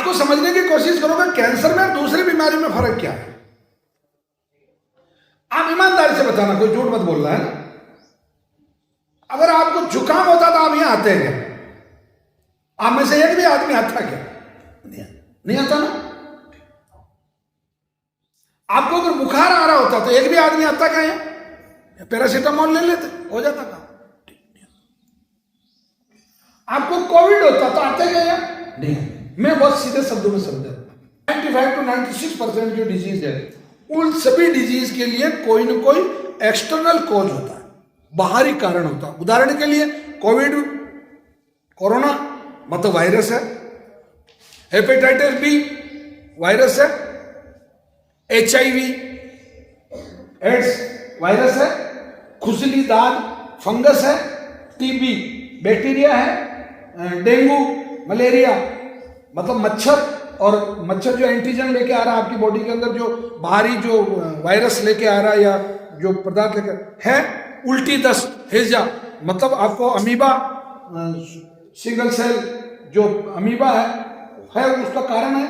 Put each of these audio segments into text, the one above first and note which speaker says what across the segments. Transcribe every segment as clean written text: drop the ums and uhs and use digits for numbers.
Speaker 1: आपको समझने की कोशिश करोगे कैंसर में और दूसरी बीमारी में फर्क क्या है। आप ईमानदारी से बताना, कोई झूठ मत बोल रहा है ना। अगर आपको जुकाम होता तो आप यहां आते हैं क्या? आप में से एक भी आदमी आता क्या? नहीं आता ना। आपको अगर बुखार आ रहा होता तो एक भी आदमी आता क्या? यहाँ पैरासीटामोल ले लेते, हो जाता काम। आपको कोविड होता तो आते क्या? यहाँ नहीं। मैं बहुत सीधे शब्दों में समझा, 95 to 96% जो डिजीज है उन सभी डिजीज के लिए कोई ना कोई एक्सटर्नल कॉज होता है, बाहरी कारण होता है। उदाहरण के लिए कोविड, कोरोना मतलब वायरस है, हेपेटाइटिस बी वायरस है, HIV एड्स वायरस है, खुजली दाद फंगस है, TB बैक्टीरिया है, डेंगू मलेरिया मतलब मच्छर, और मच्छर जो एंटीजन लेके आ रहा है आपकी बॉडी के अंदर, जो बाहरी जो वायरस लेके आ रहा है या जो पदार्थ लेकर है, उल्टी दस्त हैजा मतलब आपको अमीबा, सिंगल सेल जो अमीबा है उसका कारण है।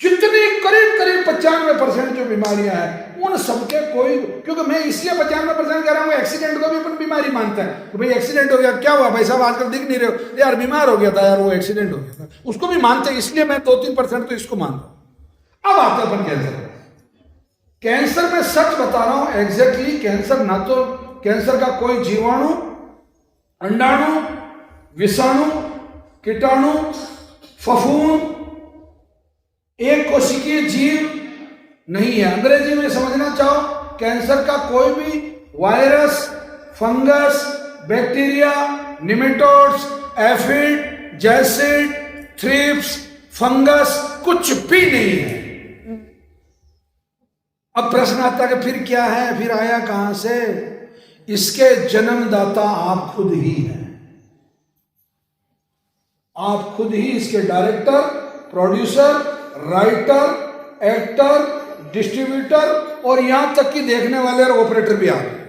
Speaker 1: जितनी करीब 95% जो बीमारियां हैं उन सबके कोई, क्योंकि मैं इसलिए 95% कह रहा हूं, एक्सीडेंट को भी अपन बीमारी मानते हैं कि भाई एक्सीडेंट हो गया, क्या हुआ भाई साहब आजकल दिख नहीं रहे हो, यार बीमार हो गया था यार, वो एक्सीडेंट हो गया था, उसको भी मानते हैं। इसलिए मैं 2-3% तो इसको मानता हूं। अब आते अपन कैंसर में सच बता रहा हूं एग्जैक्टली, कैंसर ना तो कैंसर का कोई जीवाणु, अंडाणु, विषाणु, कीटाणु, फफूंद, एक कोशिकीय जीव नहीं है। अंग्रेजी में समझना चाहो, कैंसर का कोई भी virus, fungus, bacteria, nematodes, aphid, jassid, thrips, fungus कुछ भी नहीं है। अब प्रश्न आता है कि फिर क्या है, फिर आया कहां से? इसके जन्मदाता आप खुद ही हैं। आप खुद ही इसके director, producer, writer, actor, distributor और यहां तक कि देखने वाले और ऑपरेटर भी आ गए।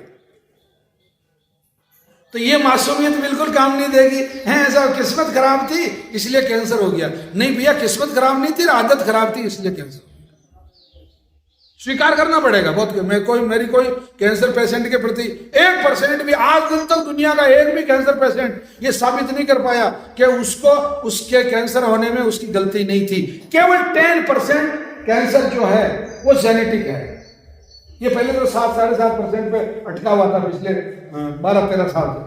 Speaker 1: तो ये मासूमियत बिल्कुल काम नहीं देगी। है ऐसा किस्मत खराब थी इसलिए कैंसर हो गया? नहीं भैया, किस्मत खराब नहीं थी, आदत खराब थी इसलिए कैंसर। स्वीकार करना पड़ेगा बहुत। मेरी कोई कैंसर पेशेंट के प्रति 1% भी आज दिन तक दुनिया का एक भी कैंसर पेशेंट ये साबित नहीं कर पाया कि उसको उसके कैंसर होने में उसकी गलती नहीं थी। केवल 10% कैंसर जो है वो जेनेटिक है। ये पहले तो 7-7.5% पे अटका हुआ था पिछले 12-13 साल से,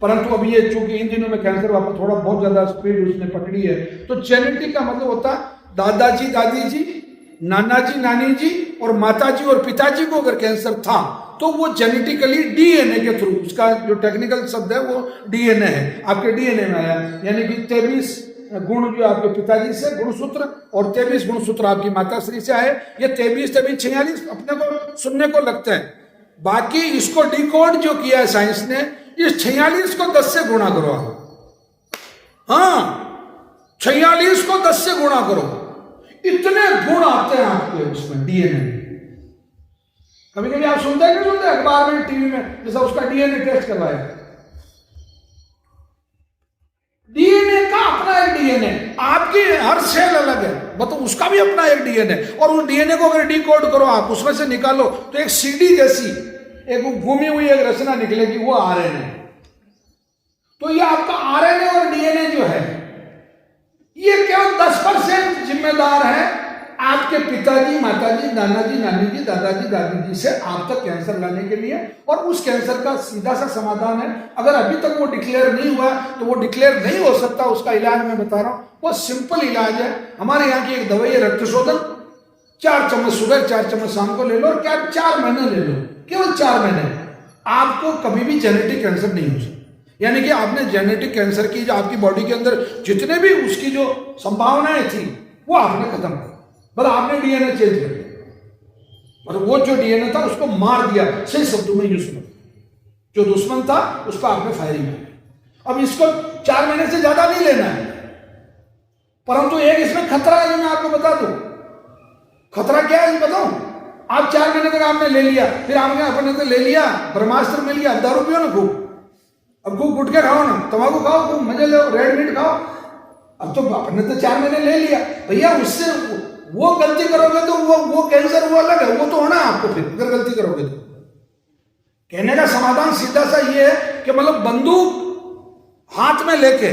Speaker 1: परंतु अभी ये चूंकि इन दिनों में कैंसर वापस थोड़ा बहुत ज्यादा स्पीड उसने पकड़ी है। तो जेनेटिक का मतलब होता है दादाजी, दादी जी, नाना जी, नानी जी और माता जी और पिताजी को अगर कैंसर था तो वो जेनेटिकली डीएनए के थ्रू, उसका जो टेक्निकल शब्द है वो डीएनए है, आपके डीएनए में आया। यानी कि 23 गुण जो आपके पिताजी से गुणसूत्र और 23 गुणसूत्र आपकी माताश्री से आए। ये 23 46 अपने को सुनने को लगता है, बाकी इसको डिकोड जो किया है साइंस ने, इस 46 को 10 से गुणा करो। हाँ, 46 को 10 से गुणा करो, इतने गुण आते हैं आपके उसमें डीएनए। कभी कभी आप सुनते हैं कि सुनते हैं अखबार में, टीवी में, जैसा उसका डीएनए टेस्ट करवाया। डीएनए का अपना एक डीएनए, आपकी हर सेल अलग है, मतलब उसका भी अपना एक डीएनए। और उस डीएनए को अगर डिकोड करो आप, उसमें से निकालो तो एक सीडी जैसी एक घूमी हुई एक रचना निकलेगी, वो आरएनए। तो ये आपका आरएनए और डीएनए जो है ये केवल 10% जिम्मेदार है आपके पिताजी, माताजी, नानाजी, नानी जी, दादाजी, दादी जी से आप तक कैंसर लाने के लिए। और उस कैंसर का सीधा सा समाधान है, अगर अभी तक वो डिक्लेयर नहीं हुआ तो वो डिक्लेयर नहीं हो सकता। उसका इलाज मैं बता रहा हूं, वो सिंपल इलाज है। हमारे यहाँ की एक दवाई है रक्त शोधन, 4 चम्मच सुबह 4 चम्मच शाम को ले लो, और क्या 4 महीने ले लो, केवल 4 महीने, आपको कभी भी जेनेटिक कैंसर नहीं हो सकता। यानी कि आपने जेनेटिक कैंसर की जो आपकी बॉडी के अंदर जितने भी उसकी जो संभावनाएं थी वो आपने खत्म कर, मतलब आपने डीएनए चेंज कर दिया, मतलब वो जो डीएनए था उसको मार दिया। सही शब्दों में यूज कर, जो दुश्मन था उसको आपने फायरिंग कर। अब इसको 4 महीने से ज्यादा नहीं लेना है, परंतु एक इसमें खतरा है, मैं आपको बता दूं। खतरा क्या है बताऊं? आप 4 महीने तक आपने ले लिया, फिर आपने अपने तो ले लिया, ब्रह्मास्त्र मिल गया, दारू पियो ना खूब, अब खूब गुटके खाओ ना, तंबाकू खाओ, खूब मजे लो, रेड मीट खाओ, अब तो आपने तो 4 महीने ले लिया भैया, उससे वो गलती करोगे तो वो कैंसर वो अलग है, वो तो होना है आपको फिर अगर गलती करोगे तो। कहने का समाधान सीधा सा ये है कि मतलब बंदूक हाथ में लेके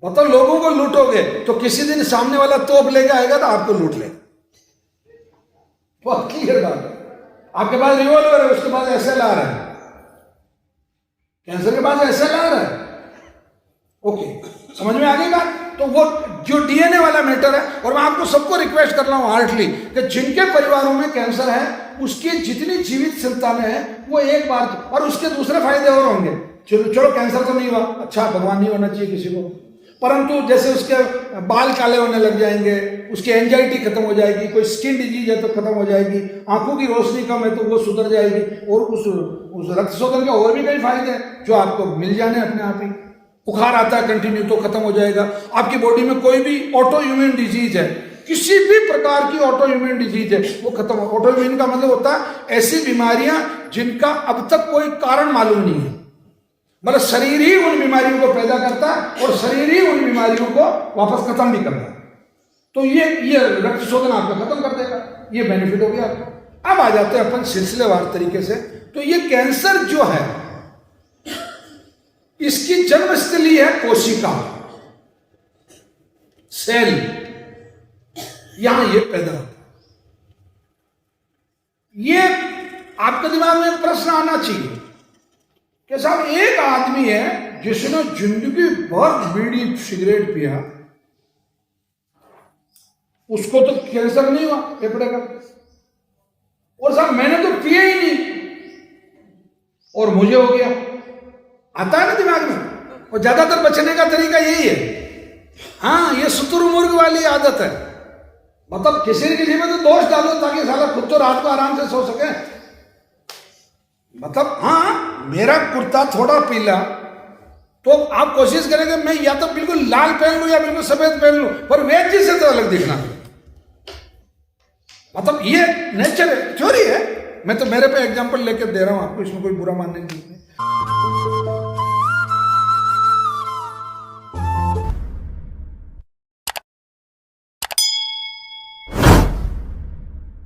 Speaker 1: मतलब लोगों को लूटोगे तो किसी दिन सामने वाला तोप लेके आएगा तो आपको लूट लेगा। बहुत क्लियर बात है। आपके पास रिवॉल्वर है, उसके पास SLR है, कैंसर के पास SLR है। ओके, समझ में आ गई बात? तो वो जो DNA वाला मैटर है, और मैं आपको सबको रिक्वेस्ट कर रहा हूं हार्टली कि जिनके परिवारों में कैंसर है उसकी जितनी जीवित संतानें हैं वो एक बार, और उसके दूसरे फायदे और होंगे। चलो कैंसर तो नहीं हुआ, अच्छा भगवान नहीं होना चाहिए किसी को, परंतु जैसे उसके बाल काले होने लग जाएंगे, उसकी एंजाइटी खत्म हो जाएगी, कोई स्किन डिजीज है तो खत्म हो जाएगी, आंखों की रोशनी कम है तो वो सुधर जाएगी, और उस रक्त शोधन के और भी कई फायदे हैं जो आपको मिल जाने अपने आप ही। बुखार आता है कंटिन्यू तो खत्म हो जाएगा। आपकी बॉडी में कोई भी ऑटो इम्यून डिजीज है, किसी भी प्रकार की ऑटो इम्यून डिजीज है वो खत्म हो। ऑटो इम्यून का मतलब होता है ऐसी बीमारियां जिनका अब तक कोई कारण मालूम नहीं है, मतलब शरीर ही उन बीमारियों को पैदा करता है और शरीर ही उन बीमारियों को वापस खत्म भी करता है। तो ये रक्त शोधन आपका खत्म कर देगा, ये बेनिफिट हो गया आपको। अब आ जाते हैं अपन सिलसिलेवार तरीके से। तो ये कैंसर जो है इसकी जन्मस्थली है कोशिका, सेल, यहां ये पैदा होता है। ये आपके दिमाग में एक प्रश्न आना चाहिए कि साहब एक आदमी है जिसने जिंदगी भर बीड़ी सिगरेट पिया, उसको तो कैंसर नहीं हुआ फेफड़े का, और साहब मैंने तो पिया ही नहीं और मुझे हो गया। आता है ना दिमाग में। और ज्यादातर बचने का तरीका यही है, हाँ ये शुतुरमुर्ग वाली आदत है, मतलब किसी न किसी में तो दोष डालो ताकि साला खुद तो रात को आराम से सो सके। मतलब हाँ मेरा कुर्ता थोड़ा पीला तो आप कोशिश करेंगे मैं या तो बिल्कुल लाल पहन लूं या बिल्कुल सफेद पहन लूं, पर वेद जी से तो अलग दिखना। मतलब ये नेचर है, चोरी है। मैं तो मेरे पे एग्जांपल लेकर दे रहा हूं आपको, इसमें कोई बुरा मानने की नहीं।